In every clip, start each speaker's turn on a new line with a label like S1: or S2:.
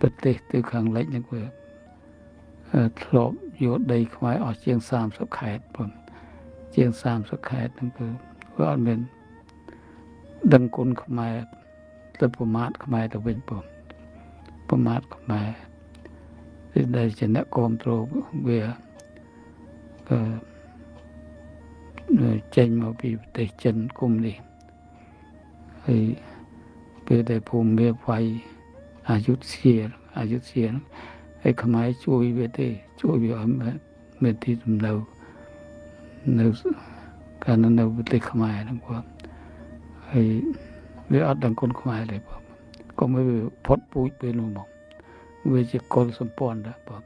S1: ប្រទេសtừខាងលិចហ្នឹងវាធ្លាប់យកដីខ្មែរអស់ជាង30ខេត្តបងជាង30ខេត្តហ្នឹងគឺវាអត់មានដឹងគុណខ្មែរទៅប្រមាថខ្មែរទៅវិញបងប្រមាថខ្មែរទីដែលជាអ្នកគ្រប់គ្រងវាចេញមកពីប្រទេសចិនគុំនេះហើយពេលដែលភូមិមានវាយអយុធយាហើយខ្មែរជួយវាទេជួយវាឲ្យមានទីលំនៅនៅកាលនៅប្រទេសខ្មែរហ្នឹងបងហើយវាអត់ដឹងគុណខ្មែរទេបងកុំឲ្យវាផុតពូជពេលនោះមកវាជាកុលសម្ព័ន្ធដែរបង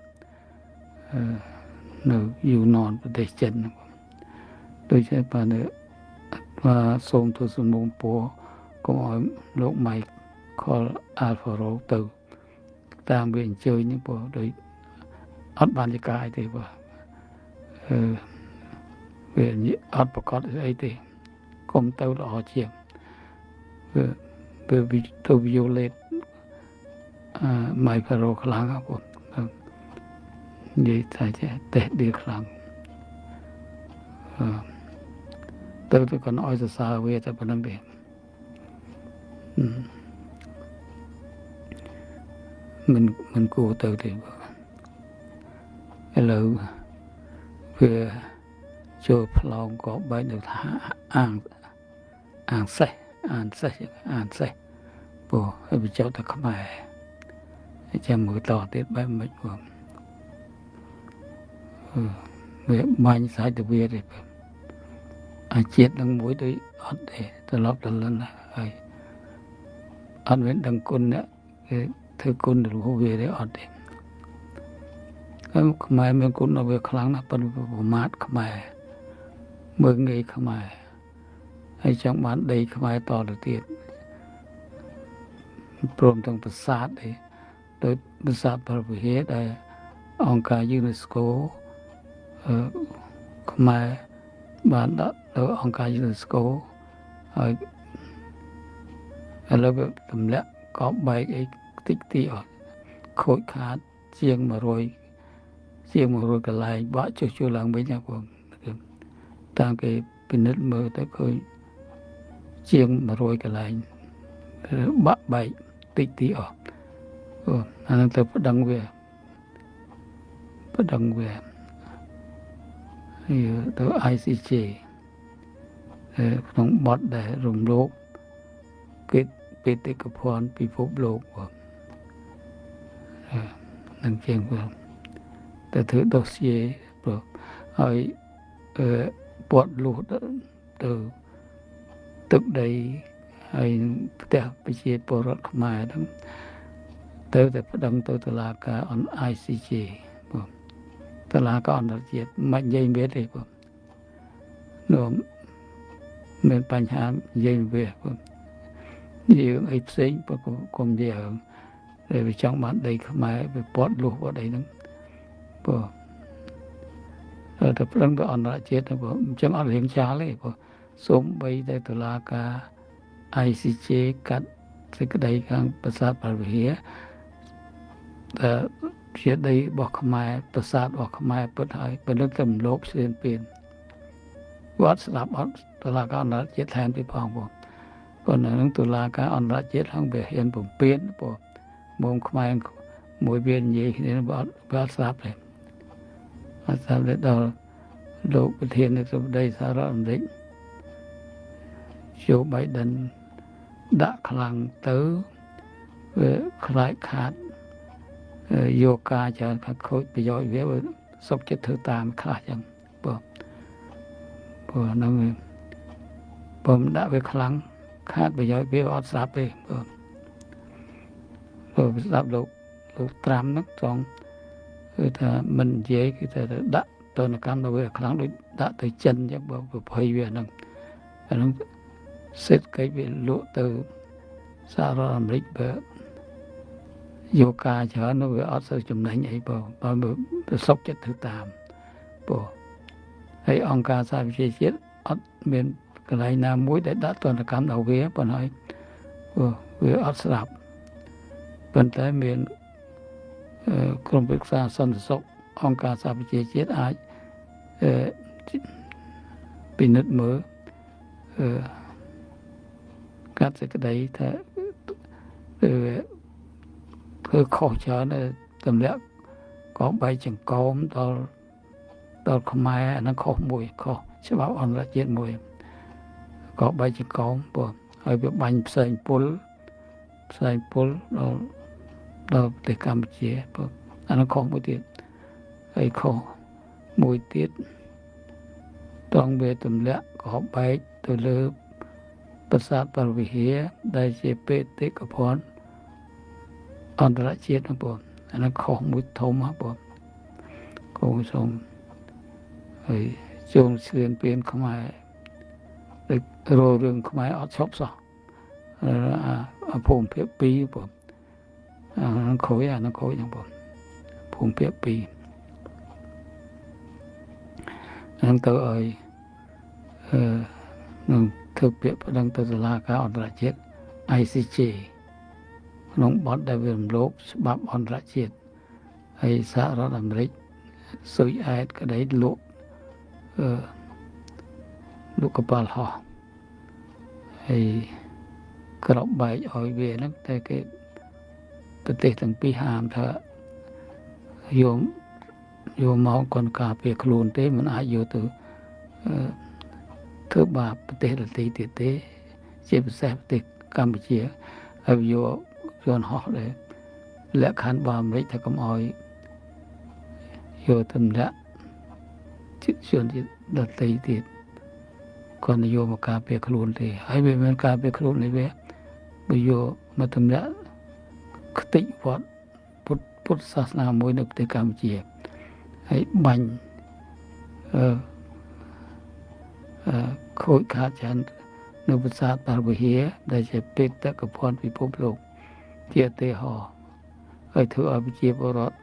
S1: នៅយូណនប្រទេសចិនហ្នឹងបងដូច្នេះបាទសូមទូលសំណូមពរកុំឲ្យលោកម៉ៃខលអាល់ហ្វារ៉ូទៅតាមវាអញ្ជើញនេះបងដោយអត់បានជាកាយទេបងវាអត់ប្រកាសអីទេកុំទៅល្អជាងវាទៅវិលេតម៉ៃហ្វារ៉ូខ្លាំងបងនិយាយថាចេះតេះដៀខ្លាំងទៅក៏ឲ្យសរសើរវាតែប៉ុណ្្នឹងទេមិនគួរទៅទេឥឡូវវាចូលផ្លោងក៏បែរទៅថាអាងសេះព្រោះឲ្យបញ្ចុះទៅខ្មែរចាំមើលតទៀតបែបមិនបងវាបាញ់សាច់ទៅវាទេអាជាតិនឹងមួយទៅអត់ទេត្រឡប់ទៅលិនហើយអត់មានដឹងគុណអ្នកគេធ្វើគុណទៅវាទេអត់ទេខ្មែរមានគុណដល់វាខ្លាំងណាស់ប៉ុន្តែប្រមាថខ្មែរមើងងាយខ្មែរហើយចង់បានដីខ្មែរតទៅទៀតព្រមទាំងប្រាសាទទេដោយប្រាសាទព្រះវិហារដែលអង្គការ UNESCO ខ្មែរបានដាក់ទៅអង្គការ UNESCO ហើយឥឡូវវាទម្លាក់កបបែកអីតិចទីអត់ខូចខាតជាង100កន្លែងបាក់ចុះជួឡើងវិញណាបងតាមគេពិនិត្យមើលទៅឃើញជាង100កន្លែងបាក់បែកតិចទីអស់អានឹងទៅប្តឹងវាទៅ ICJ ក្នុងបទដែលរំលោភបេតិកភណ្ឌពិភពលោកនឹងជាងបងតែធ្វើដូសៀព្រោះហើយពាត់លុះទៅទឹកដីហើយផ្ទះប្រជាពលរដ្ឋខ្មែរហ្នឹងទៅតែប្តឹងទៅតុលាការ ICJ បងតុលាការអន្តរជាតិមិននិយាយវាទេបងនោះមានបញ្ហានិយាយវាបងយើងអីផ្សេងបើគុំនិយាយដែលវាចង់បានដីខ្មែរវាពាត់លុះអីហ្នឹងបងតែប្តឹងទៅអន្តរជាតិបងអញ្ចឹងអត់រៀងចាលទេបងសូមបីតែតុលាការ ICJ កាត់សេចក្តីខាងប្រាសាទព្រះវិហារតែជាដីរបស់ខ្មែរប្រាសាទរបស់ខ្មែរពិតហើយប៉ុន្តែតែលោកស្រៀនពៀនគាត់ស្ដាប់អត់តុលាការអន្តរជាតិថែមទៀតផងបងប៉ុន្តែនឹងតុលាការអន្តរជាតិហ្នឹងវាហ៊ានពំពេញបងមុំខ្មែរមួយវានិយាយគ្នាបើអត់ស្ដាប់ទេអត់ស្ដាប់ទេដល់លោកប្រធាននៃសម្ដីសហរដ្ឋអាមេរិកJoe Biden ដាក់ខ្លាំងទៅវាខ្លាចខាតយកការច្រើនខាត់ខូចប្រយោជន៍វាសុខចិត្តធ្វើតាមខ្លះចឹងបងព្រោះហ្នឹងបំដាក់វាខ្លាំងខាតប្រយោជន៍វាអត់ស្ដាប់ទេបងព្រោះស្ដាប់លោកត្រាំហ្នឹងចង់គឺថាមិននិយាយគឺថាដាក់ទណ្ឌកម្មទៅវាខ្លាំងដូចដាក់ទៅចិនចឹងបងប្រភ័យវាហ្នឹងអាហ្នឹងសេដ្ឋកិច្ចវាលក់ទៅសហរដ្ឋអាមេរិកបើយកការច្រើននោះវាអត់សូវចំណេញអីបងបើប្រសពចិត្តធ្វើតាមបងហើយអង្គការសហប្រជាជាតិអត់មានកន្លែងណាមួយដែលដាក់ទណ្ឌកម្មដល់វាប៉ុន្តែវាអត់ស្ដាប់ប៉ុន្តែមាន ក្រុមប្រឹក្សាសន្តិសុខអង្គការសហប្រជាជាតិអាចពិនិត្យមើលកាត់សេចក្តីថាធ្វើខុសច្រើនទម្លាក់កងបែកចង្កោមដល់ខ្មែរអានឹងខុសមួយខុសច្បាប់អន្តរជាតិមួយកងបែកចង្កោមព្រោះហើយវាបាញ់ផ្សែងពុលដល់ប្រទេសកម្ពុជាព្រោះអានឹងខុសមួយទៀតហើយខុសមួយទៀតត្រង់វាទម្លាក់កងបែកទៅលើប្រាសាទបរវិហារដែលជាបេតិកភណ្ឌអន្តរជាតិហ្នឹងបងអានឹងខុសមួយធំហ្នឹងបងគង់សូមហើយជុំស្រៀនពៀនខ្មែរដូចរលរឿងខ្មែរអត់ឈប់សោះអាភូមិភាគ2បងអានឹងខូចហ្នឹងបងភូមិភាគ2ហ្នឹងទៅឲ្យនឹងធ្វើពាក្យប្តឹងទៅតុលាការអន្តរជាតិ ICJ ក្នុងបទដែលវារំលោភច្បាប់អន្តរជាតិហើយសហរដ្ឋអាមេរិកស៊ុយអែតក្តីលក់កប៉ាល់ហោះហើយក្របបែកឲ្យវាហ្នឹងតែគេប្រទេសទាំងពីរហាមថាយកមកកនការពារខ្លួនទេមិនអាចយកទៅធ្វើបាបប្រទេសដទៃទៀតទេជាពិសេសប្រទេសកម្ពុជាហើយយកយន្តហោះដែលលក្ខខណ្ឌរបស់អាមេរិកថាកុំឲ្យយកទម្លាក់ជនជាតិដទៃទៀតគាត់យកមកការពារខ្លួនទេហើយវាមិនការពារខ្លួននេះវាយកមកទម្លាក់ខ្ទេចវត្តពុទ្ធសាសនាមួយនៅប្រទេសកម្ពុជាហើយបាញ់ខូចខាតច្រើននៅប្រាសាទបរវិហារដែលជាបេតិកភណ្ឌពិភពលោកជាឧទាហរណ៍ហើយធ្វើឲ្យប្រជាពលរដ្ឋ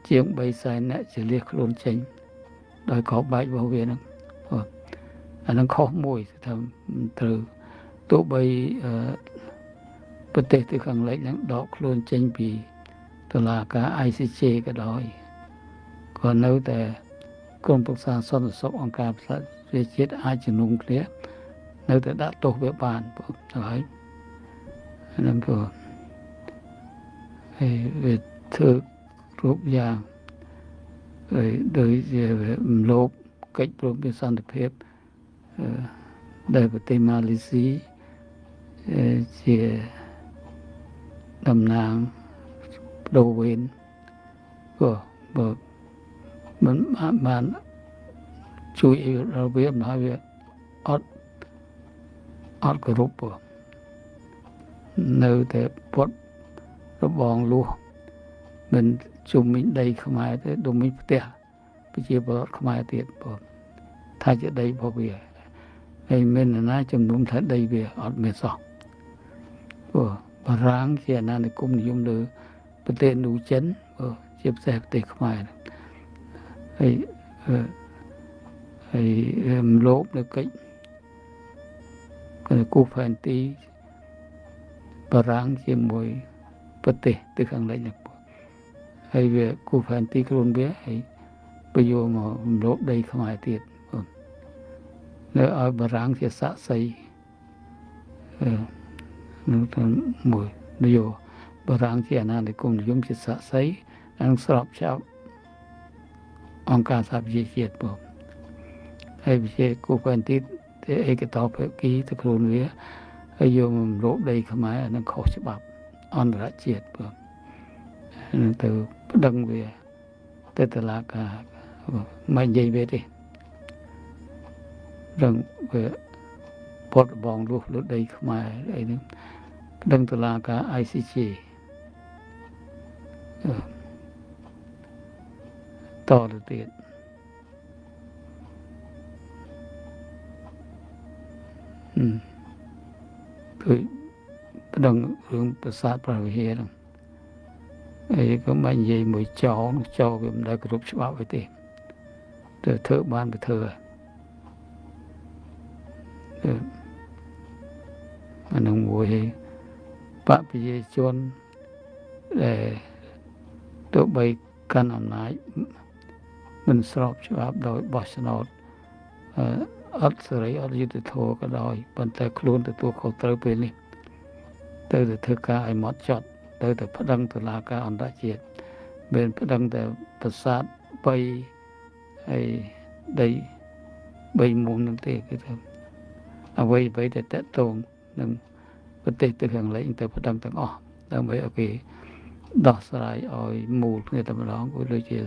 S1: ជាង300,000នាក់ជលៀសខ្លួនចេញដោយកោបែករបស់វាហ្នឹងអានឹងខុសមួយថាមិនត្រូវទោះបីប្រទេសទៅខាងលិចហ្នឹងដកខ្លួនចេញពីតុលាការ ICJ ក៏ដោយក៏នៅតែក្រុមប្រឹក្សាសន្តិសុខអង្គការសហប្រជាជាតិអាចជំនុំគ្នានៅតែដាក់ទោសវាបានហើយហ្នឹងក៏ហើយវាធ្វើគ្រប់យ៉ាងហើយដោយជារំលោភកិច្ចព្រមព្រៀងសន្តិភាពដែលប្រទេសម៉ាឡេស៊ីជាតំណាងបដូវវេនក៏មិនបានជួយឲ្យវាមិនឲ្យវាអត់គោរពនៅតែពត់របងលួសមិនជុំមិញដីខ្មែរទេដុំមិញផ្ទះប្រជាពលរដ្ឋខ្មែរទៀតបងថាជាដីរបស់វាហើយមានណាជំនុំថាដីវាអត់មានសោះបារាំងជាអាណានិគមនិយមលើប្រទេសនូចិនជាពិសេសប្រទេសខ្មែរហើយលោកនៅកិច្ចគូផែនទីបារាំងជាមួយប្រទេសទៅខាងលិចហ្នឹងហើយវាគូផែនទីខ្លួនវាហើយទៅយកមករំលោភដីខ្មែរទៀតនៅឲ្យបារាំងជាសាក្សីនៅតាមមួយនយោបារាំងជាអាណានិគមនិយមជាសាក្សីនឹងស្របចាប់អង្គការសហប្រជាជាតិបងហើយវាជាគូផែនទីឯកតោភាគីទៅខ្លួនវាហើយយកមករំលោភដីខ្មែរនឹងខុសច្បាប់អន្តរជាតិបងនឹងទៅប្តឹងវាទៅតុលាការមិននិយាយវាទេរឹងវាពតបងលួសលើដីខ្មែរអីហ្នឹងប្តឹងតុលាការ ICJ តទៅទៀតគឺប្តឹងរឿងប្រាសាទព្រះវិហារហ្នឹងអីក៏មិននិយាយមួយចោលវាមិនដែលគ្រប់ច្បាប់អីទេទៅធ្វើបានទៅធ្វើអានឹងមួយបព្វជិជនដែល ទោះបីកាន់អំណាចមិនស្របច្បាប់ដោយបោះឆ្នោតអត់សេរីអត់យុត្តិធម៌ក៏ដោយប៉ុន្តែខ្លួនទទួលខុសត្រូវពេលនេះទៅធ្វើការឲ្យម៉ត់ចត់ទៅប្តឹងតុលាការអន្តរជាតិមិនប្តឹងតែប្រាសាទ3ហើយដី3មុំនឹងទេគឺថាអ្វីដែលតកតងនឹងប្រទេសទៅខាងលិចទៅប្តឹងទាំងអស់ដើម្បីឲ្យគេដោះស្រាយឲ្យមូលគ្នាតែម្ដងគឺដូចជា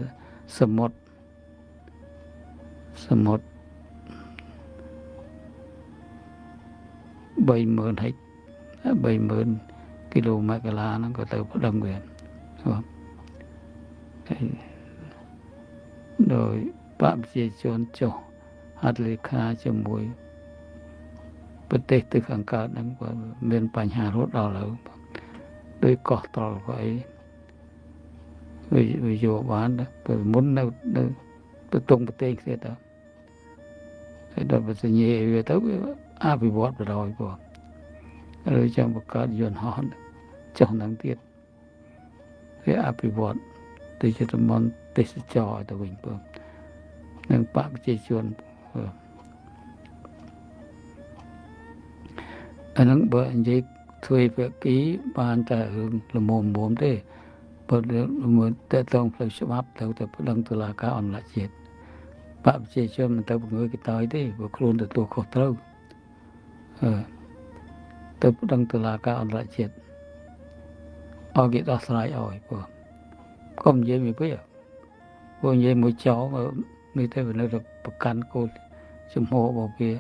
S1: សមុទ្រ30000 ហិក30000 គីឡូម៉ែត្រកន្លះហ្នឹងក៏ទៅប្តឹងវាបាទហើយដោយបកប្រជាជនចុះហត្ថលេខាជាមួយប្រទេសទៅខាងកើតហ្នឹងក៏មានបញ្ហារហូតដល់ឥឡូវដោយកោះត្រល់ក៏អីវាយកបានទៅមុននៅទៅតុងប្រទេសទៀតទៅហើយដល់បញ្ញាវាទៅអភិវឌ្ឍទៅដល់ព្រោះឬចាំបង្កើតយន្តហោះចុះហ្នឹងទៀតវាអភិវឌ្ឍទៅជាតំបន់ទេសចរទៅវិញព្រោះនឹងបកប្រជាជនអាហ្នឹងបើនិយាយធ្វើភាគីបានតែរឿងល្មមទេបើមើលតើតងផ្លូវច្បាប់ទៅប្តឹងតុលាការអន្តរជាតិបកប្រជាជនមិនទៅបង្ងើយកតើទេព្រោះខ្លួនទទួលខុសត្រូវទៅប្តឹងតុលាការអន្តរជាតិឲ្យគេដោះស្រាយឲ្យព្រោះកុំនិយាយមួយពេលព្រោះនិយាយមួយចោលនេះទៅវានៅតែប្រកាន់គោលជំហររបស់វា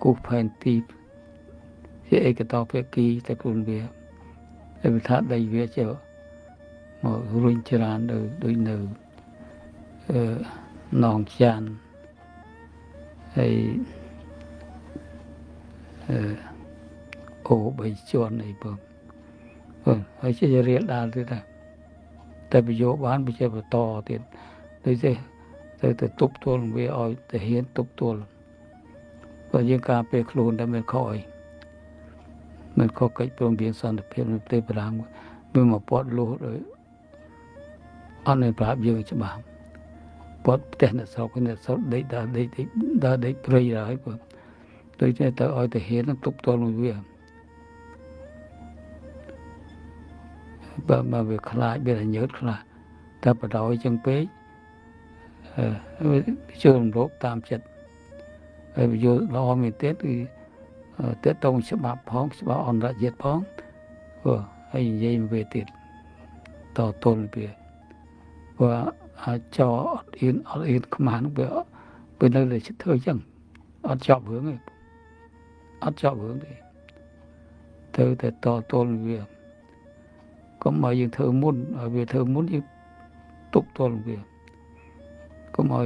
S1: គូផែនទីជាឯកតោភាគីតែខ្លួនវាហើយវាថាដីវាចេះមករុញច្រានដូចនៅនងចានហើយអូ3ជាន់អីបងហើយជារៀលដាល់ទៀតតែប្រយោគបានវាជាបន្តទៀតដូចទេទៅទប់ទល់វាឲ្យទៅហ៊ានទប់ទល់បើយើងការពេលខ្លួនតែមិនខកអីមិនខកកិច្ចព្រមព្រៀងសន្តិភាពនៅប្រទេសបារាំងវាមកពាត់លុះអត់មានប្រាប់យើងច្បាស់ពាត់ផ្ទះអ្នកស្រុកដេកដើរដេកព្រៃហើយបើដូចតែទៅឲ្យទៅហ៊ានទប់ទល់នឹងវាបើមកវាខ្លាចវាញើតខ្លះតែបដ ாய் ចឹងពេកចូលរំលោភតាមចិត្តហើយវាយកល្អមែនទេគឺតើតងច្បាប់ផងច្បាប់អន្តរជាតិផងហើយនិយាយវាទៀតតទល់វាព្រោះអាចអត់អៀនខ្មាស់នោះវានៅតែធ្វើចឹងអត់ចប់រឿងទេអត់ចប់រឿងទេទៅតែតទល់វាកុំឲ្យយើងធ្វើមុនឲ្យវាធ្វើមុនយើងទប់ទល់វាកុំឲ្យ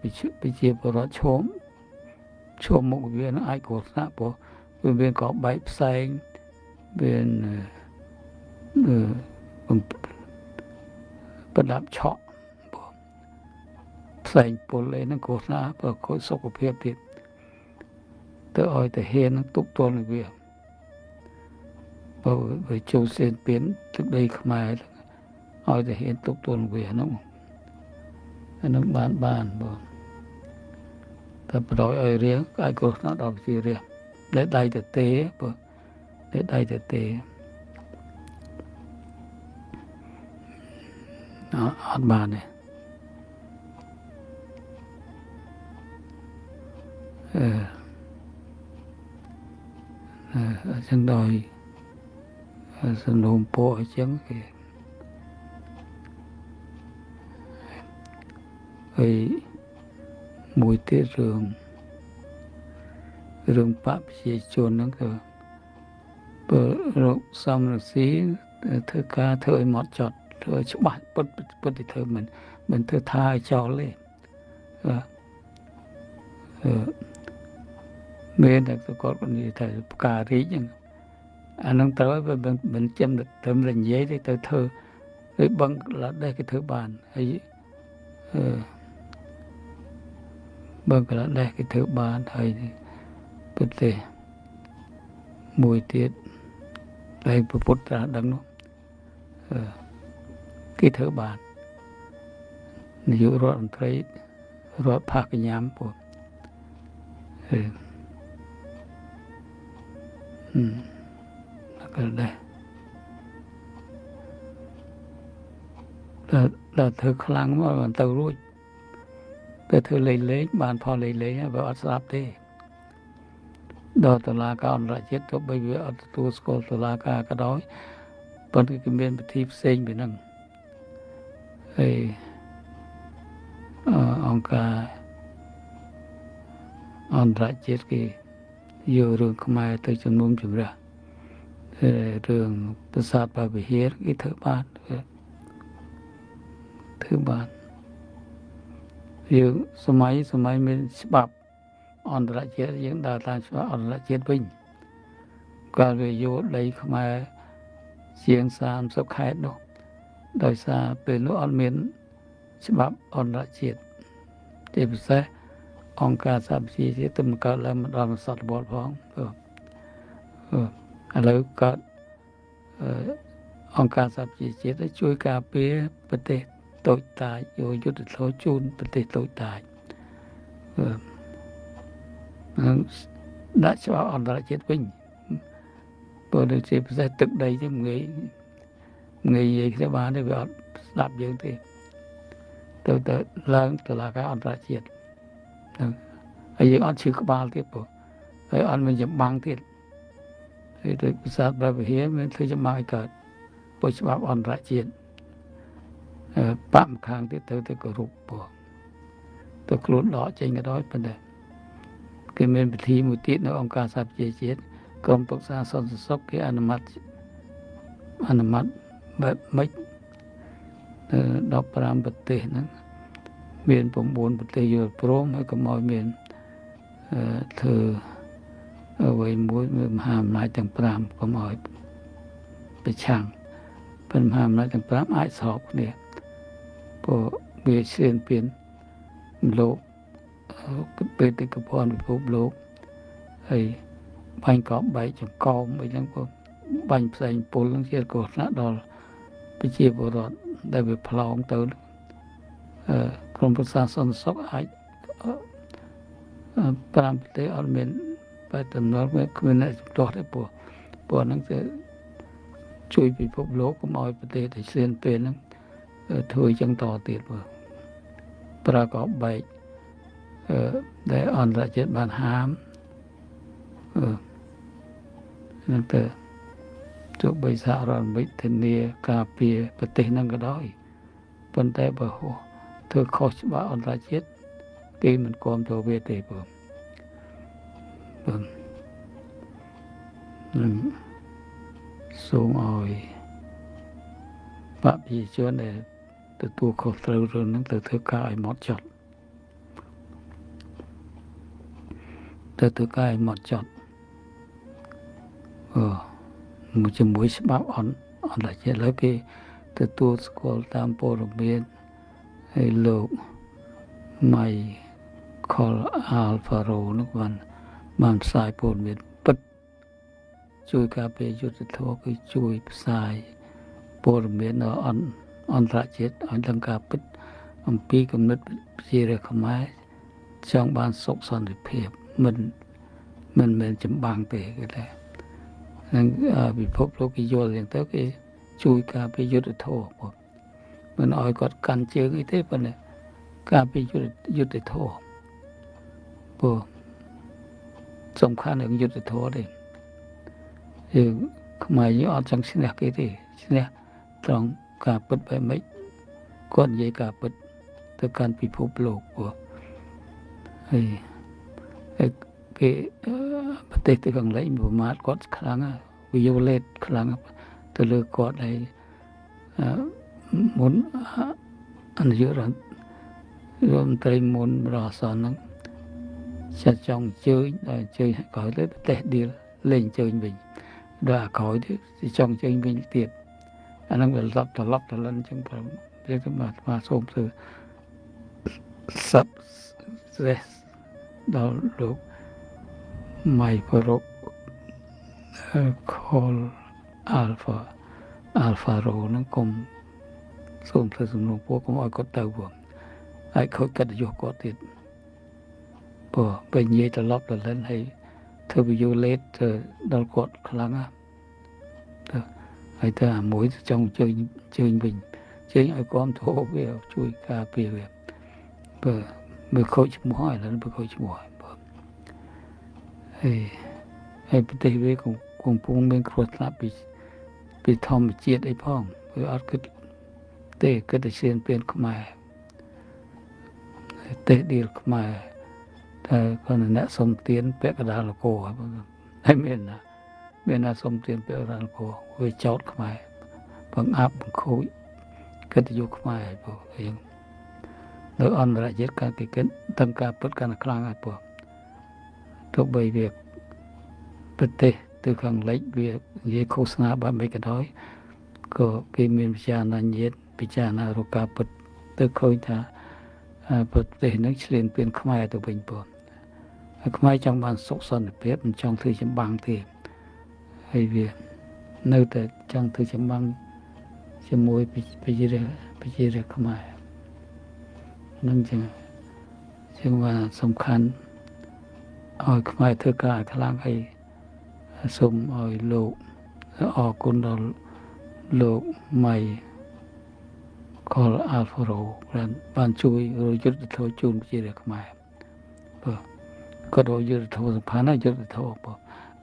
S1: ប្រជាពលរដ្ឋឈុំមុខវានឹងអាចគ្រោះថ្នាក់ព្រោះវាក៏បែកផ្សែងវាប្រដាប់ឆក់ផ្សែងពុលអីហ្នឹងគ្រោះថ្នាក់ព្រោះខូចសុខភាពទៀតទៅឲ្យតែហ៊ានទប់ទល់នឹងវាបើវាចូលសេនពៀនទឹកដីខ្មែរឲ្យតែហ៊ានទប់ទល់នឹងវាហ្នឹងអានឹងបានបងតែប្រយឲ្យរៀងអាចគ្រោះថ្នាក់ដល់ប្រជារាស្ត្រដែលដៃទៅទេបើដែលដៃទៅទេអត់បានទេចឹងដោយសំណូមពរអញ្ចឹងគេហើយមួយទៀតរឿងបកប្រជាជនហ្នឹងក៏បើរកសំរងស៊ីធ្វើការធ្វើឲ្យម៉ត់ចត់ធ្វើឲ្យច្បាស់ពិតទៅធ្វើមិនធ្វើថាឲ្យចោលទេមានតែគាត់និយាយថាផ្ការីកហ្នឹងអាហ្នឹងត្រូវឲ្យមិនចាំត្រឹមតែនិយាយទេទៅធ្វើដូចបឹងឡាដេះគេធ្វើបានហើយបឹងឡាដេះគេធ្វើបានហើយប្រទេសមួយទៀតដែលពុទ្ធត្រាស់ដឹងនោះ គេធ្វើបាននាយករដ្ឋមន្ត្រីរដ្ឋផាកញ្ញាមពួកក៏ដែរដល់ធ្វើខ្លាំងមកមិនទៅរួចតែធ្វើលេងបានផលលេងបើអត់ស្ដាប់ទេដល់តុលាការអន្តរជាតិទៅបីវាអត់ទទួលស្គាល់តុលាការក៏ដោយប៉ុន្តែគេមានពិធីផ្សេងពីហ្នឹងហើយអង្គការអន្តរជាតិគេយករឿងខ្មែរទៅជំនុំជម្រះរឿងប្រាសាទព្រះវិហារគេធ្វើបានយើងសម័យមានច្បាប់អន្តរជាតិយើងដើរតាមច្បាប់អន្តរជាតិវិញកាលវាយកដីខ្មែរជាង30ខេត្តនោះដោយសារពេលនោះអត់មានច្បាប់អន្តរជាតិជាពិសេសអង្គការសហប្រជាជាតិទៅកើតឡើងមកដល់សតវត្សផងឥឡូវកើតអង្គការសហប្រជាជាតិទៅជួយការពារប្រទេសតូចតាចយកយុទ្ធធម៌ជូនប្រទេសតូចតាចដាក់ច្បាប់អន្តរជាតិវិញព្រោះដូចជាពិសេសទឹកដីទេងាយនិយាយគ្នាបានទេវាអត់ស្ដាប់យើងទេទៅឡើងតុលាការអន្តរជាតិហើយយើងអត់ឈឺក្បាលទៀតព្រោះហើយអត់មានចម្បាំងទៀតហើយដូចភាសាព្រះវិហារមានធ្វើចម្បាំងឲ្យកើតព្រោះច្បាប់អន្តរជាតិបាក់ម្ខាងទៀតទៅគោរពព្រោះទៅខ្លួនដកចេញក៏ដោយប៉ុន្តែគេមានពិធីមួយទៀតនៅអង្គការសហប្រជាជាតិក្រុមប្រឹក្សាសន្តិសុខគេអនុម័តបែបម៉េច15ប្រទេសហ្នឹងមាន9ប្រទេសយល់ព្រមហើយកុំឲ្យមានធ្វើអ្វីមួយមហាអំណាចទាំង5កុំឲ្យប្រឆាំងប៉ុន្តែមហាអំណាចទាំង5អាចស្របគ្នាព្រោះវាឈានពៀនលោកបេតិកភណ្ឌពិភពលោកហើយបាញ់កបបែកចង្កោមអីហ្នឹងក៏បាញ់ផ្សេងពុលហ្នឹងជាគ្រោះថ្នាក់ដល់ប្រជាពលរដ្ឋដែលវាផ្លោងទៅក្រុមប្រឹក្សាសន្តិសុខអាច5ប្រទេសអត់មានបែបតំណល់គ្មានអ្នកជំទាស់ទេព្រោះហ្នឹងទៅជួយពិភពលោកកុំឲ្យប្រទេសដែលឈានពេលហ្នឹងធ្វើអញ្ចឹងតទៀតព្រោះប្រើកបបែកដែលអន្តរជាតិបានហាមនឹងទៅទោះបីសហរដ្ឋអាមេរិកធានាការពារប្រទេសហ្នឹងក៏ដោយប៉ុន្តែបើធ្វើខុសច្បាប់អន្តរជាតិគេមិនគាំទ្រវាទេព្រោះនឹងសូមឲ្យបព្វជិជនដែលទទួលខុសត្រូវរឿងហ្នឹងទៅធ្វើការឲ្យម៉ត់ចត់មួយជាមួយច្បាប់អន្តរជាតិលើគេទទួលស្គាល់តាមព័ត៌មានហើយលោក Michael Alfaro នោះបានផ្សាយព័ត៌មានពិតជួយការពារយុត្តិធម៌គឺជួយផ្សាយព័ត៌មានអន្តរជាតិឲ្យដឹងការពិតអំពីគំនិតប្រជារាស្ត្រខ្មែរចង់បានសុខសន្តិភាពមិនមែនចម្បាំងទេគេថានឹងពិភពលោកគេយល់យ៉ាងទៅគេជួយការពារយុត្តិធម៌បងមិនឲ្យគាត់កាន់ជើងអីទេប៉ុន្តែការពារយុត្តិធម៌ព្រោះសំខាន់នឹងយុត្តិធម៌ទេយើងខ្មែរយើងអត់ចង់ឈ្នះគេទេឈ្នះត្រង់ការពិតបែបម៉េចគាត់និយាយការពិតទៅកាន់ពិភពលោកព្រោះហើយគេប្រទេសទៅខាងលិចប្រមាថគាត់ខ្លាំងវាយោលេតខ្លាំងទៅលើគាត់ហើយមុននាយករដ្ឋមន្ត្រីមុនរស់សនហ្នឹងចាត់ចង់អញ្ជើញដល់អញ្ជើញក្រោយទៅប្រទេសដៀលលេងអញ្ជើញវិញដល់អាក្រោយទៅចង់អញ្ជើញវិញទៀតអាហ្នឹងវាត្រឡប់ទៅលិនអញ្ចឹងព្រមវាទៅមកសូមទៅstress ដល់លោក Michael Alfaro ហ្នឹងកុំ សូមធ្វើសំណូមពរកុំឲ្យគាត់ទៅព្រោះហើយខូចកិត្តិយសគាត់ទៀតព្រោះពេលនិយាយត្រឡប់ទៅលិនហើយធ្វើវីយូលេតទៅដល់គាត់ខ្លាំងណាស់ទៅហើយទៅអាមួយចង់ជើញវិញជើញឲ្យគាំទ្រវាជួយការពារវាបើមើលខូចឈ្មោះហើយឡើងបើខូចឈ្មោះហើយបើហើយប្រទេសវាកំពុងមានគ្រោះថ្នាក់ពីធម្មជាតិអីផងវាអត់គិតទេគិតតែឈានពៀនខ្មែរទេឌីលខ្មែរតែគាត់អ្នកសុំទានពាក់កណ្ដាលនគរហើយមានណាសុំទានពាក់កណ្ដាលនគរវាចោតខ្មែរបង្អាប់បង្ខូចកិត្តិយសខ្មែរហើយព្រោះយើងនៅអន្តរជាតិការគេគិតទាំងការពិតកាន់តែខ្លាំងហើយព្រោះទោះបីវាប្រទេសទៅខាងលិចវានិយាយឃោសនាបែបមិនក៏ដោយក៏គេមានវិចារណញាណពិចារណារកការពិតទៅឃើញថាប្រទេសនឹងឆ្លៀនពៀនខ្មែរទៅវិញព្រោះហើយខ្មែរចង់បានសុខសន្តិភាពមិនចង់ធ្វើចម្បាំងទេហើយវានៅតែចង់ធ្វើចម្បាំងជាមួយប្រជារាស្ត្រខ្មែរនឹងចឹងว่าសំខាន់ឲ្យខ្មែរធ្វើការឲ្យខ្លាំងហើយសូមឲ្យលោកអរគុណដល់លោកម៉ៃកលអាល់ហ្វារ៉ូបានជួយយុទ្ធធម៌ជូនប្រជារាស្ត្រខ្មែរបើក៏ដោយយុទ្ធធម៌សំខាន់ណាយុទ្ធធម៌បើ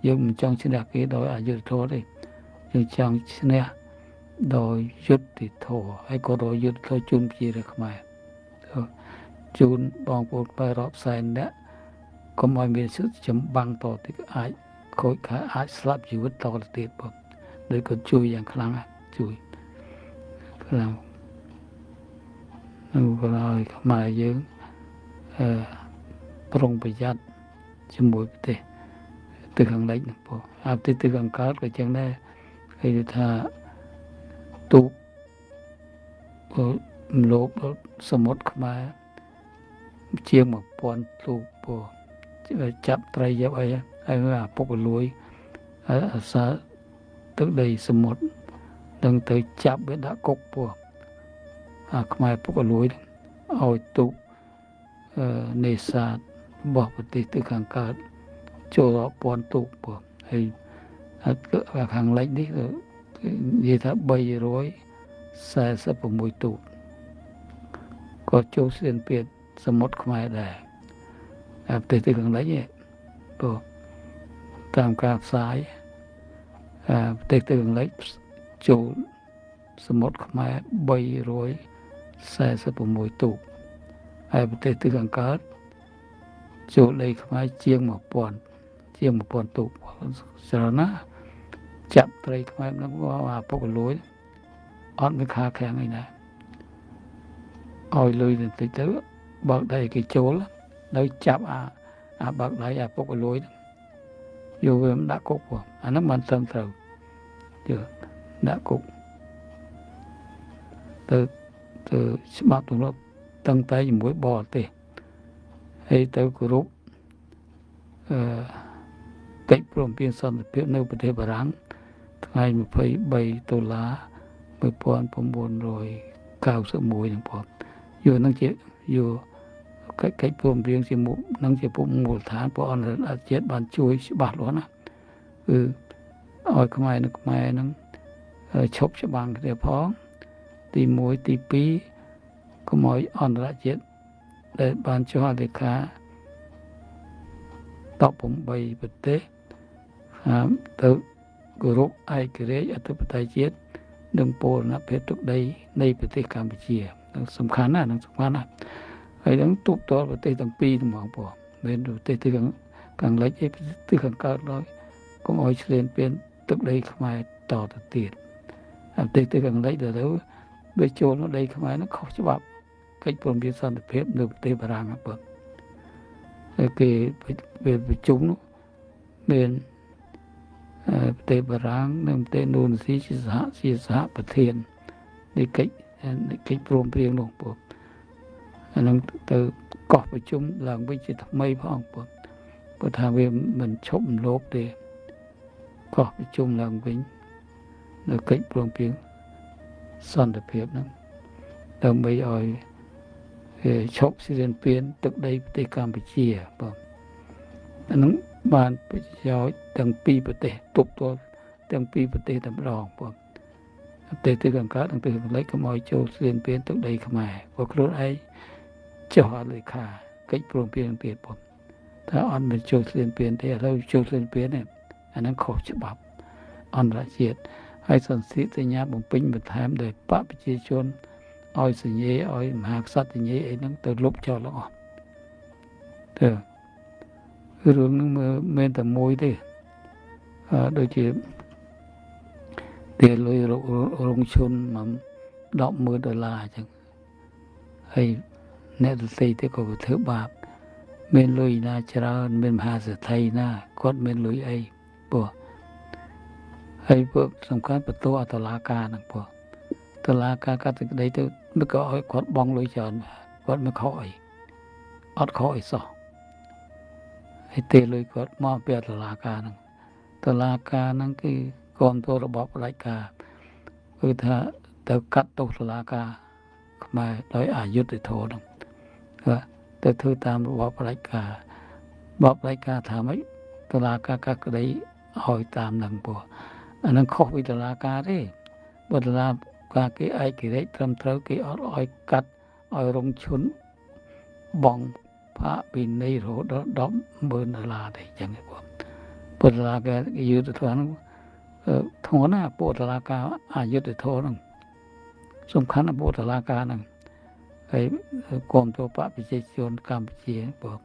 S1: យើងមិនចង់ឈ្នះគេដោយអយុត្តិធម៌ទេយើងចង់ឈ្នះដោយយុត្តិធម៌ហើយក៏ដោយយុត្តិធម៌ជូនប្រជារាស្ត្រខ្មែរជូនបងប្អូនខ្មែររាប់សែននាក់កុំឲ្យមានសិទ្ធិចម្បាំងតទៅអាចខូចខាតអាចស្លាប់ជីវិតតទៅទៀតបងដោយក៏ជួយយ៉ាងខ្លាំងជួយខ្លាំងនឹងក៏ឲ្យខ្មែរយើងប្រុងប្រយ័ត្នជាមួយប្រទេសទៅខាងលិចហ្នឹងបងអាប្រទេសទៅខាងកើតក៏ចឹងដែរគេថាទូកលោកសមុទ្រខ្មែរជាង 1000 ទូកបងចាប់ត្រីយកអីហើយអាពុកលួយអាសាទឹកដីសមុទ្រនឹងទៅចាប់វាដាក់គុកពោះអាខ្មែរពុកលួយឲ្យទូកនេសាទរបស់ប្រទេសទៅខាងកើតចូលរាប់ពាន់ទូកពោះហើយខាងលិចនេះនិយាយថា346ទូកក៏ចូលស្ទានពៀនសមុទ្រខ្មែរដែរប្រទេសទៅខាងលិចនេះពោះតាមការផ្សាយប្រទេសទៅខាងលិចចូលសមុទ្រខ្មែរ346ទូកហើយប្រទេសទៅខាងកើតចូលដីខ្មែរជាង 1000 ទូកច្រើនណាស់ចាប់ត្រីខ្មែរនឹងអាពុកលួយអត់មានខាខាំងអីណាឲ្យលុយបន្តិចទៅបើកដៃគេចូលនៅចាប់អាបើកដៃអាពុកលួយយកវាដាក់គុកអាហ្នឹងមិនត្រឹមត្រូវយកដាក់គុកទៅច្បាប់ទម្លាប់តាំងតែជាមួយបរទេសហើយទៅគោរពកិច្ចព្រមព្រៀងសន្តិភាពនៅប្រទេសបារាំងថ្ងៃ23ដុល្លារ1991ហ្នឹងបងយកហ្នឹងជាយកកិច្ចព្រមព្រៀងជាមួយនឹងជាពុំមូលដ្ឋានព្រះអន្តរជាតិបានជួយច្បាស់លាស់ណាគឺឲ្យខ្មែរនឹងឈប់ច្បាំងគ្នាផងទី1ទី2កុំឲ្យអន្តរជាតិដែលបានចុះអធិការ18ប្រទេសទៅគោរពឯករាជ្យអធិបតេយ្យជាតិនិងបូរណភាពទឹកដីនៃប្រទេសកម្ពុជាសំខាន់ណាស់នឹងសំខាន់ណាស់ហើយនឹងទូកតលប្រទេសទាំងពីរហ្មងបងមានប្រទេសទីខាងលិចឯទីខាងកើតឡើយកុំឲ្យឆ្លៀនពៀនទឹកដីខ្មែរតទៅទៀតប្រទេសទីខាងលិចទៅវាចូលនៅដីខ្មែរនោះខុសច្បាប់កិច្ចព្រមព្រៀងសន្តិភាពនៅប្រទេសបារាំងបងហើយគេប្រជុំនោះមានប្រទេសបារាំងនិងប្រទេសឥណ្ឌូនេស៊ីជាសហប្រធាននៃកិច្ចព្រមព្រៀងនោះបងអានឹងទៅកោះប្រជុំឡើងវិញជាថ្មីផងបងព្រោះថាវាមិនឈប់រំលោភទេកោះប្រជុំឡើងវិញនៅកិច្ចព្រមព្រៀងសន្តិភាពហ្នឹង ដើម្បីឲ្យឈប់ស៊ីរៀនពៀនទឹកដីប្រទេសកម្ពុជាបងអានឹងបានប្រយោជន៍ទាំងពីរប្រទេសទប់ទល់ទាំងពីរប្រទេសតែម្ដងបងប្រទេសទីខាងកើតនិងប្រទេសខាងលិចកុំឲ្យចូលស៊ីរៀនពៀនទឹកដីខ្មែរព្រោះខ្លួនឯងចុះអត់លេខាកិច្ចព្រមព្រៀងទៀតបងថាអត់មានចូលស៊ីរៀនពៀនទេឥឡូវចូលស៊ីរៀនពៀននេះអានឹងខុសច្បាប់អន្តរជាតិហើយសន្ធិសញ្ញាបំពេញបន្ថែមដោយបកប្រជាជនឲ្យសញ្ញេឲ្យមហាក្សត្រសញ្ញេអីហ្នឹងទៅលុបចោលអស់ទៅរឿងហ្នឹងមិនតែមួយទេដូចជាពេលលុយរងឈុនមក$10,000អញ្ចឹងហើយអ្នកដទៃទៅក៏ធ្វើបាបមានលុយណាច្រើនមានមហាសេដ្ឋីណាគាត់មានលុយអីព្រោះហើយពួកសំខាន់បន្ទោអតុលាការហ្នឹងព្រោះតុលាការកាត់សេចក្តីទៅមិនក៏ឲ្យគាត់បង់លុយច្រើនគាត់មិនខកអីអត់ខកអីសោះហើយទេលុយគាត់មកពីតុលាការហ្នឹងតុលាការហ្នឹងគឺគាំទ្ររបបផ្ដាច់ការគឺថាទៅកាត់ទោសតុលាការខ្មែរដោយអយុត្តិធម៌ហ្នឹងទៅធ្វើតាមរបបផ្ដាច់ការបបផ្ដាច់ការថាម៉េចតុលាការកាត់ក្តីឲ្យតាមហ្នឹងព្រោះអាហ្នឹងខុសពីតុលាការទេបើតុលាការគេឯករាជ្យត្រឹមត្រូវគេអត់ឲ្យកាត់ឲ្យរងឈុនបងផាកពីនៃរហូតដល់$10,000ទេអញ្ចឹងបងពុទ្ធលាការយុទ្ធធម៌ហ្នឹងធ្ងន់ណាស់ពុទ្ធលាការអយុត្តិធម៌ហ្នឹងសំខាន់ណាស់ពុទ្ធលាការហ្នឹងហើយគាំទ្របកប្រជាជនកម្ពុជាបង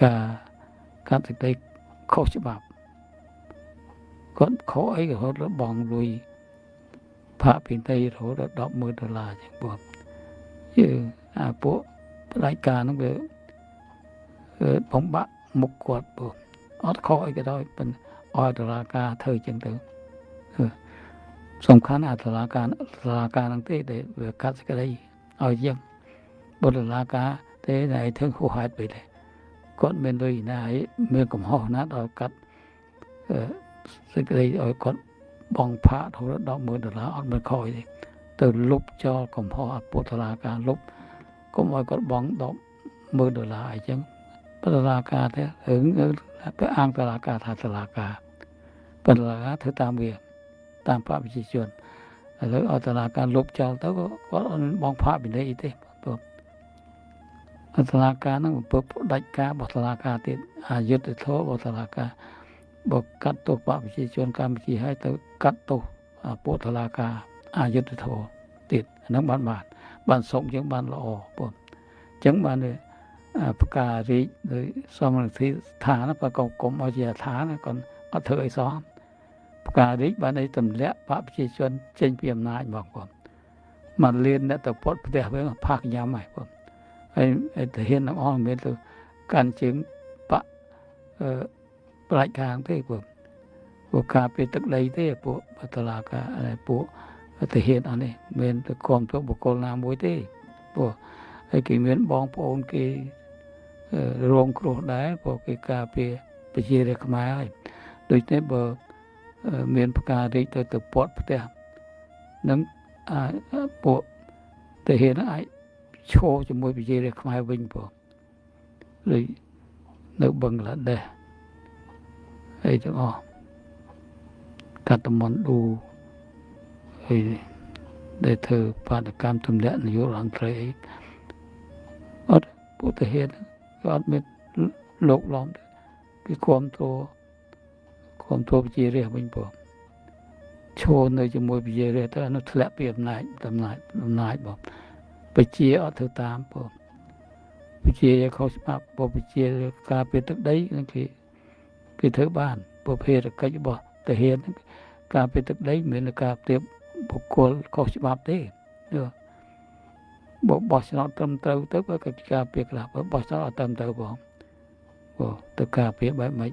S1: ការកាត់សេចក្តីខុសច្បាប់គាត់ខុសអីក៏រហូតដល់បងលុយផាកពីនៃរហូតដល់$10,000អញ្ចឹងបងយើងអាពួកផ្ដាច់ការហ្នឹងវាបំបាក់មុខគាត់បងអត់ខុសអីក៏ដោយប៉ុន្តែឲ្យតុលាការធ្វើអញ្ចឹងទៅសំខាន់អាតុលាការហ្នឹងទេដែលវាកាត់សេចក្តីឲ្យយើងបុតុលាការទេតែឲ្យធ្វើហួសហេតុពេកដែរគាត់មានលុយណាហើយមានកំហុសណាដល់កាត់សេចក្តីឲ្យគាត់បងផាករហូតដល់$10,000អត់មានខុសអីទេទៅលុបចោលកំហុសអពុតុលាការលុបកុំឲ្យគាត់បង$10,000អីចឹងតុលាការទេរឿងទៅអាងតុលាការថាតុលាការតុលាការធ្វើតាមវាតាមបកប្រជាជនឥឡូវឲ្យតុលាការលុបចោលទៅគាត់អត់បងផាកពីនេះអីទេព្រោះតុលាការហ្នឹងបំពេញផ្ដាច់ការរបស់តុលាការទៀតអយុត្តិធម៌របស់តុលាការបើកាត់ទោសបកប្រជាជនកម្ពុជាឲ្យទៅកាត់ទោសពួកតុលាការអយុត្តិធម៌ទៀតអាហ្នឹងបានសុំយើងបានល្អព្រោះអញ្ចឹងបានផ្ការាជដោយសមរធិដ្ឋានបើកុំឲ្យជាឋានគាត់អត់ធ្វើអីសោះផ្ការាជបានឲ្យទម្លាក់បកប្រជាជនចេញពីអំណាចមកគាត់មកលៀនអ្នកទៅពត់ផ្ទះវិញផាកញ៉ាំហើយគាត់ហើយទៅហ៊ានទាំងអស់មានទៅកាន់ជើងបកផ្ដាច់ការទេពួកការពីទឹកដីទេពួកតុលាការពួកទៅហ៊ានអស់នេះមានទៅគាំទ្របុគ្គលណាមួយទេពួកហើយគេមានបងប្អូនគេរងគ្រោះដែរព្រោះគេការពារប្រជារាស្ត្រខ្មែរហើយដូច្នេះបើមានផ្ការាជទៅពាត់ផ្ទះនឹងពួកទៅហ៊ានអាចឈរជាមួយប្រជារាស្ត្រខ្មែរវិញព្រោះដូចនៅបឹងក្លាដេសអីទាំងអស់កាត់មណ្ឌូហើយដែលធ្វើបាតកម្មទម្លាក់នយោបាយរដ្ឋមន្ត្រីអីអត់ពួកទៅហ៊ានក៏អត់មានលោកឡំគេគាំទ្រប្រជារាស្ត្រវិញព្រោះឈរនៅជាមួយប្រជារាស្ត្រទៅនោះធ្លាក់ពីអំណាចបងប្រជាអត់ធ្វើតាមព្រោះប្រជាខុសច្បាប់ព្រោះប្រជាការពារទឹកដីនឹងគេធ្វើបានប្រភេទកិច្ចរបស់ទាហានការពារទឹកដីមានការព្រៀបបុគ្គលខុសច្បាប់ទេបើបោះឆ្នោតត្រឹមត្រូវទៅក៏ការពារខ្លះបើបោះឆ្នោតអត់ត្រឹមត្រូវបងទៅការពារបែបម៉េច